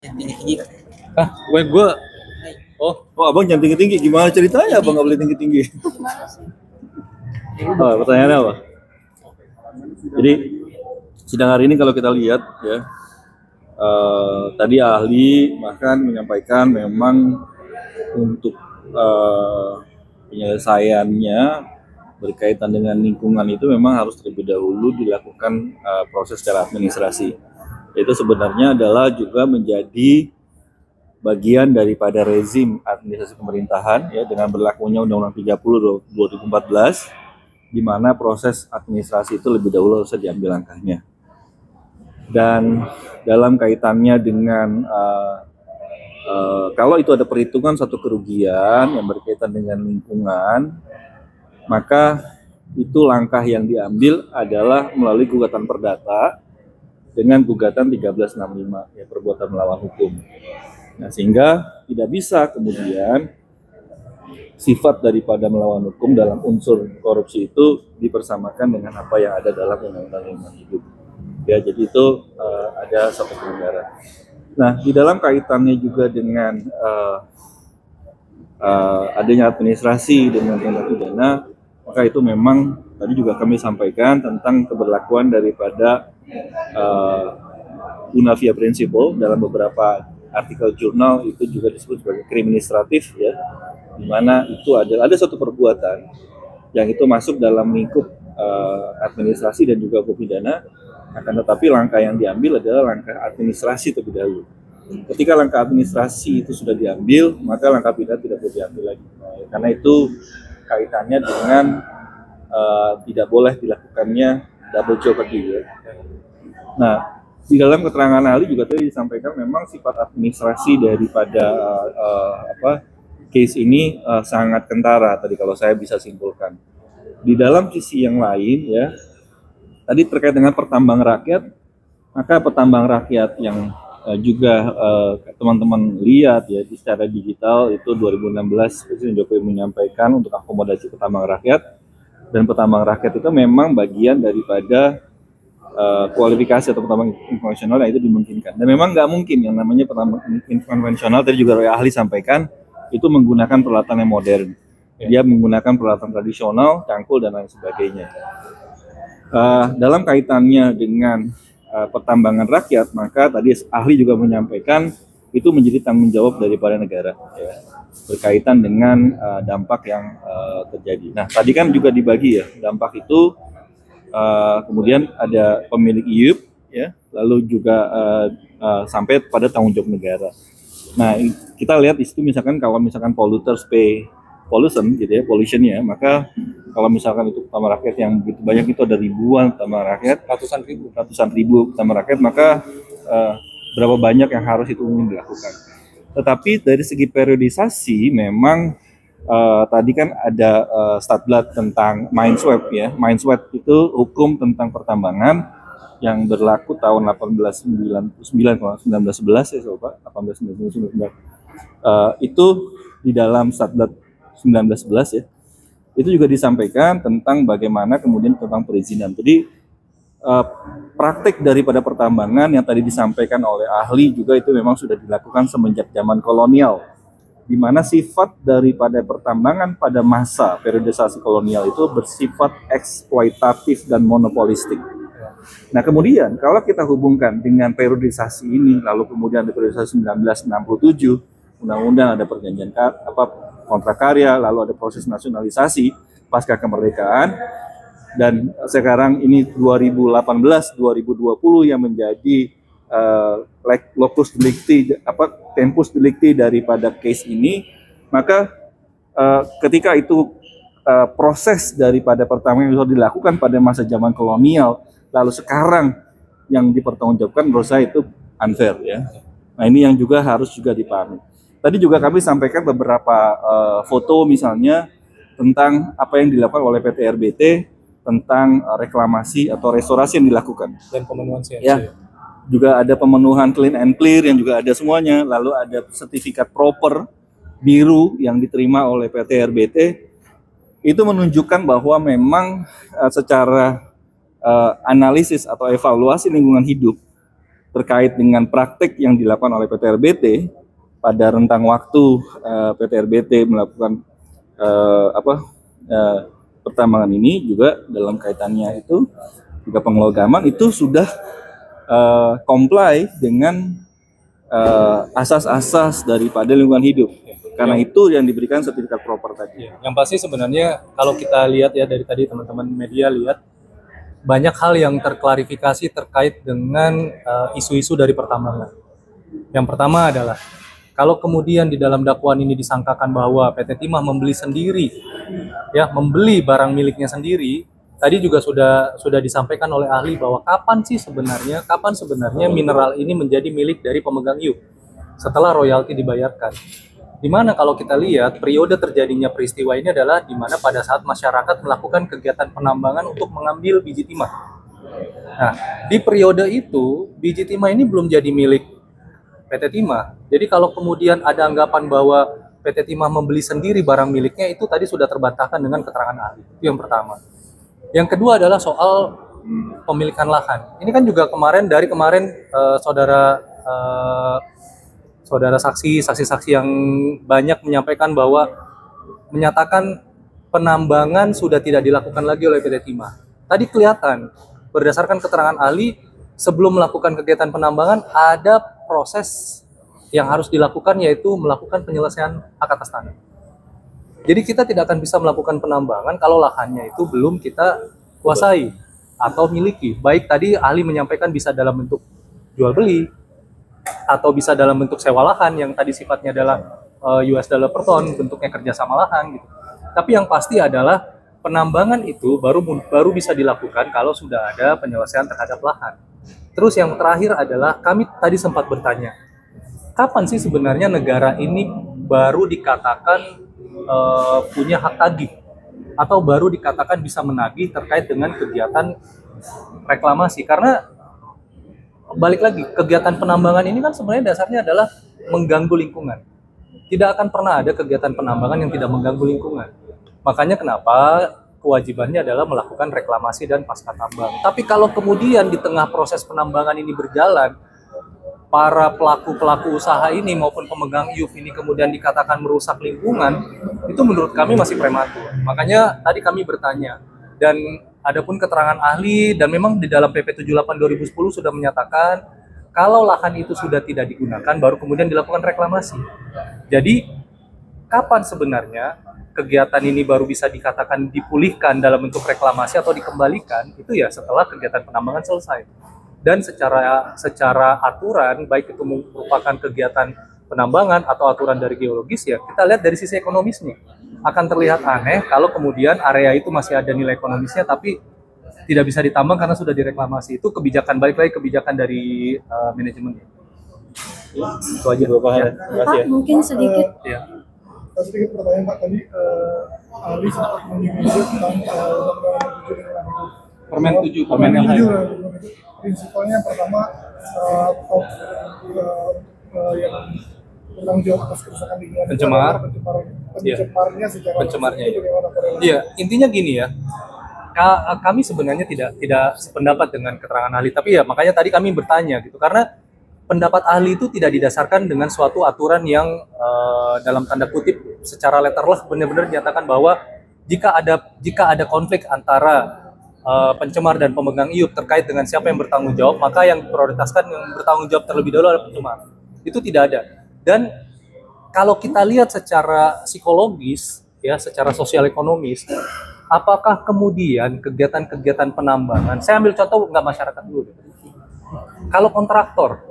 yang tinggi-tinggi kan. Ah, gue. Oh, abang jangan tinggi-tinggi. Gimana ceritanya abang nggak boleh tinggi-tinggi? Oh, pertanyaannya apa? Jadi sidang hari ini kalau kita lihat ya, tadi ahli bahkan menyampaikan memang untuk penyelesaiannya berkaitan dengan lingkungan itu memang harus terlebih dahulu dilakukan proses secara administrasi. Itu sebenarnya adalah juga menjadi bagian daripada rezim administrasi pemerintahan ya, dengan berlakunya Undang-Undang 30 2014, di mana proses administrasi itu lebih dahulu harus diambil langkahnya. Dan dalam kaitannya dengan kalau itu ada perhitungan satu kerugian yang berkaitan dengan lingkungan, maka itu langkah yang diambil adalah melalui gugatan perdata dengan gugatan 1365 ya, perbuatan melawan hukum. Nah, sehingga tidak bisa kemudian sifat daripada melawan hukum dalam unsur korupsi itu dipersamakan dengan apa yang ada dalam Undang-Undang Lingkungan Hidup. Ya, jadi itu ada satu pelanggaran. Nah, di dalam kaitannya juga dengan adanya administrasi dengan tindak pidana, maka itu memang tadi juga kami sampaikan tentang keberlakuan daripada Unavia Principle dalam beberapa artikel jurnal itu juga disebut sebagai kriminalistratif ya, di mana itu ada satu perbuatan yang itu masuk dalam lingkup administrasi dan juga hukum pidana, akan tetapi langkah yang diambil adalah langkah administrasi terlebih dahulu. Ketika langkah administrasi itu sudah diambil, maka langkah pidana tidak perlu diambil lagi. Nah, karena itu kaitannya dengan tidak boleh dilakukannya double jeopardy ya. Nah, di dalam keterangan ahli juga tadi disampaikan memang sifat administrasi daripada case ini sangat kentara tadi kalau saya bisa simpulkan. Di dalam sisi yang lain ya, tadi terkait dengan pertambangan rakyat, maka pertambangan rakyat yang juga teman-teman lihat ya secara digital itu 2016 Presiden Jokowi menyampaikan untuk akomodasi pertambangan rakyat, dan pertambangan rakyat itu memang bagian daripada kualifikasi atau pertambangan konvensional yang itu dimungkinkan. Dan memang nggak mungkin yang namanya pertambangan konvensional, tadi juga ahli sampaikan, itu menggunakan peralatan yang modern. Dia menggunakan peralatan tradisional, cangkul, dan lain sebagainya. Dalam kaitannya dengan pertambangan rakyat, maka tadi ahli juga menyampaikan itu menjadi tanggung jawab daripada negara ya, berkaitan dengan dampak yang terjadi. Nah, tadi kan juga dibagi ya, dampak itu kemudian ada pemilik IUP ya, lalu juga sampai pada tanggung jawab negara. Nah, kita lihat di situ misalkan kalau misalkan polluters pay pollution gitu ya, pollutionnya, maka kalau misalkan itu pertambangan rakyat yang begitu banyak, itu ada ribuan pertambangan rakyat, ratusan ribu pertambangan rakyat, maka berapa banyak yang harus itu dilakukan. Tetapi dari segi periodisasi memang tadi kan ada statblad tentang mine swap ya. Mine swap itu hukum tentang pertambangan yang berlaku tahun 1899 kalau 1911 ya Sobat, 1899. Itu di dalam statblad 1911 ya. Itu juga disampaikan tentang bagaimana kemudian tentang perizinan. Jadi praktik daripada pertambangan yang tadi disampaikan oleh ahli juga itu memang sudah dilakukan semenjak zaman kolonial, di mana sifat daripada pertambangan pada masa periodisasi kolonial itu bersifat eksploitatif dan monopolistik. Nah, kemudian kalau kita hubungkan dengan periodisasi ini, lalu kemudian ada periodisasi 1967, undang-undang, ada perjanjian kontrak karya, lalu ada proses nasionalisasi pasca kemerdekaan, dan sekarang ini 2018-2020 yang menjadi locus delicti, tempus delicti daripada case ini, maka ketika itu proses daripada pertama yang sudah dilakukan pada masa zaman kolonial, lalu sekarang yang dipertanggungjawabkan, menurut saya itu unfair ya. Nah, ini yang juga harus juga dipahami. Tadi juga kami sampaikan beberapa foto misalnya tentang apa yang dilakukan oleh PT RBT tentang reklamasi atau restorasi yang dilakukan. Dan pemenuhan CFC. Ya, juga ada pemenuhan clean and clear yang juga ada semuanya. Lalu ada sertifikat proper biru yang diterima oleh PT RBT. Itu menunjukkan bahwa memang secara analisis atau evaluasi lingkungan hidup terkait dengan praktik yang dilakukan oleh PT RBT pada rentang waktu PT RBT melakukan pertambangan ini, juga dalam kaitannya itu juga pengelogaman itu sudah comply dengan asas-asas daripada lingkungan hidup. Karena itu yang diberikan sertifikat proper tadi. Yang pasti sebenarnya kalau kita lihat ya dari tadi teman-teman media lihat, banyak hal yang terklarifikasi terkait dengan isu-isu dari pertambangan. Yang pertama adalah kalau kemudian di dalam dakwaan ini disangkakan bahwa PT Timah membeli sendiri, ya membeli barang miliknya sendiri. Tadi juga sudah disampaikan oleh ahli bahwa kapan sebenarnya mineral ini menjadi milik dari pemegang IUP setelah royalti dibayarkan. Di mana kalau kita lihat periode terjadinya peristiwa ini adalah di mana pada saat masyarakat melakukan kegiatan penambangan untuk mengambil biji timah. Nah, di periode itu biji timah ini belum jadi milik PT Timah. Jadi kalau kemudian ada anggapan bahwa PT Timah membeli sendiri barang miliknya, itu tadi sudah terbantahkan dengan keterangan ahli. Itu yang pertama. Yang kedua adalah soal pemilikan lahan. Ini kan juga dari kemarin saudara saksi-saksi yang banyak menyampaikan bahwa menyatakan penambangan sudah tidak dilakukan lagi oleh PT Timah. Tadi kelihatan berdasarkan keterangan ahli, sebelum melakukan kegiatan penambangan ada proses yang harus dilakukan, yaitu melakukan penyelesaian hak atas tanah. Jadi kita tidak akan bisa melakukan penambangan kalau lahannya itu belum kita kuasai atau miliki. Baik tadi ahli menyampaikan bisa dalam bentuk jual beli, atau bisa dalam bentuk sewa lahan yang tadi sifatnya adalah US dollar per ton, bentuknya kerjasama lahan gitu. Tapi yang pasti adalah penambangan itu baru bisa dilakukan kalau sudah ada penyelesaian terhadap lahan. Terus yang terakhir adalah kami tadi sempat bertanya, kapan sih sebenarnya negara ini baru dikatakan punya hak tagih atau baru dikatakan bisa menagih terkait dengan kegiatan reklamasi? Karena balik lagi, kegiatan penambangan ini kan sebenarnya dasarnya adalah mengganggu lingkungan. Tidak akan pernah ada kegiatan penambangan yang tidak mengganggu lingkungan. Makanya kenapa kewajibannya adalah melakukan reklamasi dan pasca tambang. Tapi kalau kemudian di tengah proses penambangan ini berjalan, para pelaku usaha ini maupun pemegang IUP ini kemudian dikatakan merusak lingkungan, itu menurut kami masih prematur. Makanya tadi kami bertanya, dan adapun keterangan ahli, dan memang di dalam PP 78 2010 sudah menyatakan kalau lahan itu sudah tidak digunakan baru kemudian dilakukan reklamasi. Jadi kapan sebenarnya kegiatan ini baru bisa dikatakan dipulihkan dalam bentuk reklamasi atau dikembalikan? Itu ya setelah kegiatan penambangan selesai. Dan secara aturan, baik itu merupakan kegiatan penambangan atau aturan dari geologis, ya kita lihat dari sisi ekonomisnya. Akan terlihat aneh kalau kemudian area itu masih ada nilai ekonomisnya tapi tidak bisa ditambang karena sudah direklamasi. Itu kebijakan, balik lagi kebijakan dari manajemen. Itu aja beberapa hal. Pak, ya. Mungkin sedikit. Sedikit pertanyaan Pak, tadi ahli sempat menyinggung tentang Permen 7 yang lain. Prinsipalnya pertama yang bertanggung jawab atas kerusakan lingkungan, pencemarnya. Iya, intinya gini ya. Kami sebenarnya tidak sependapat dengan keterangan ahli, tapi ya makanya tadi kami bertanya gitu, karena pendapat ahli itu tidak didasarkan dengan suatu aturan yang dalam tanda kutip secara letterlah benar-benar dinyatakan bahwa jika ada konflik antara pencemar dan pemegang IUP terkait dengan siapa yang bertanggung jawab, maka yang prioritaskan yang bertanggung jawab terlebih dahulu adalah pencemar. Itu tidak ada. Dan kalau kita lihat secara psikologis, ya secara sosial ekonomis, apakah kemudian kegiatan-kegiatan penambangan, saya ambil contoh nggak masyarakat dulu. Kalau kontraktor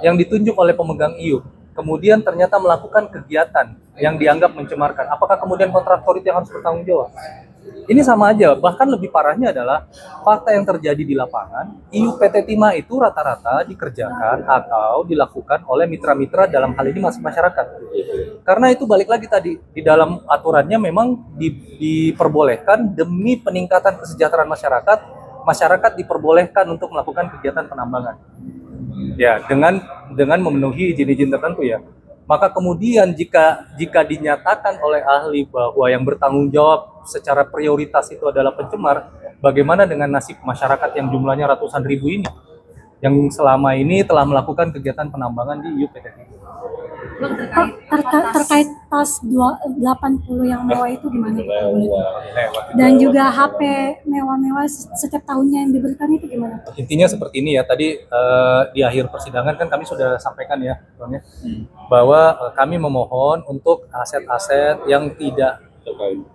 yang ditunjuk oleh pemegang IUP, kemudian ternyata melakukan kegiatan yang dianggap mencemarkan, apakah kemudian kontraktor itu yang harus bertanggung jawab? Ini sama aja, bahkan lebih parahnya adalah fakta yang terjadi di lapangan, IUP PT Timah itu rata-rata dikerjakan atau dilakukan oleh mitra-mitra dalam hal ini masyarakat. Karena itu balik lagi tadi, di dalam aturannya memang diperbolehkan demi peningkatan kesejahteraan masyarakat diperbolehkan untuk melakukan kegiatan penambangan. Ya, dengan memenuhi izin-izin tertentu ya. Maka kemudian jika dinyatakan oleh ahli bahwa yang bertanggung jawab secara prioritas itu adalah pencemar, bagaimana dengan nasib masyarakat yang jumlahnya ratusan ribu ini? yang selama ini telah melakukan kegiatan penambangan di IUP PT Timah. Terkait tas 80 yang mewah itu gimana? Dan juga HP mewah-mewah setiap tahunnya yang diberikan itu gimana? Intinya seperti ini ya, tadi di akhir persidangan kan kami sudah sampaikan ya, Bang, ya, bahwa kami memohon untuk aset-aset yang tidak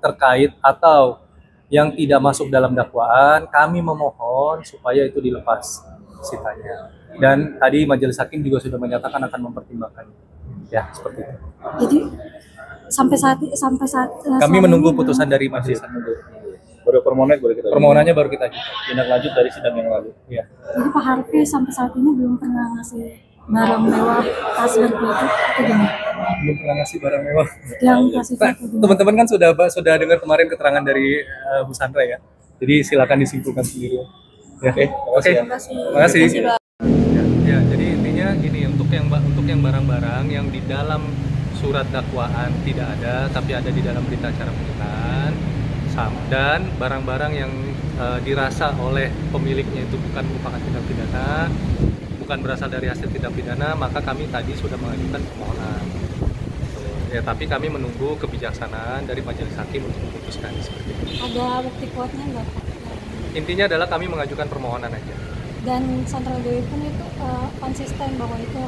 terkait atau yang tidak masuk dalam dakwaan, kami memohon supaya itu dilepas sitanya. Dan tadi majelis hakim juga sudah menyatakan akan mempertimbangkan. Ya, seperti itu. Jadi sampai saat Kami menunggu putusan dari majelis hakim. Baru Permohonannya baru kita ajukan. tindak lanjut dari sidang yang lalu. Iya. Jadi Pak Harvey sampai saat ini belum pernah ngasih barang mewah tas berpadu itu gimana? Belum pernah ngasih barang mewah. Yang kasih Nah, teman-teman kan sudah dengar kemarin keterangan dari Bu Sandra ya. Jadi silakan disimpulkan sendiri. Ya. Oke. Terima kasih. Ya, jadi intinya gini, untuk yang barang-barang yang di dalam surat dakwaan tidak ada tapi ada di dalam berita acara penyitaan, dan barang-barang yang dirasa oleh pemiliknya itu bukan merupakan tindak pidana, bukan berasal dari hasil tindak pidana, maka kami tadi sudah mengajukan permohonan. Ya, tapi kami menunggu kebijaksanaan dari majelis hakim untuk memutuskan seperti itu. ada bukti kuatnya nggak Pak? Intinya adalah kami mengajukan permohonan aja. Dan Sandra Dewi pun itu konsisten bahwa itu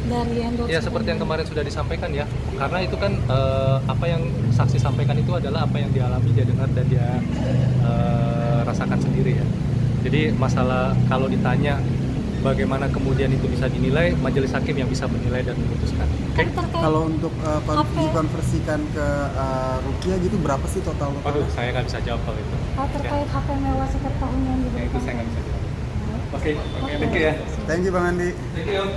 dari endorse. Ya, seperti yang kemarin sudah disampaikan ya, karena itu kan apa yang saksi sampaikan itu adalah apa yang dialami, dia dengar dan dia rasakan sendiri ya. Jadi masalah kalau ditanya bagaimana kemudian itu bisa dinilai, majelis hakim yang bisa menilai dan memutuskan. Oke? Kalau untuk dikonversikan ke rupiah gitu berapa sih total? Aduh, saya nggak bisa jawab kalau itu. Terkait HP mewah setiap tahunnya yang Yang itu diberikan. saya nggak bisa jawab. Oke, thank you ya. Thank you Bang Andi. Thank you.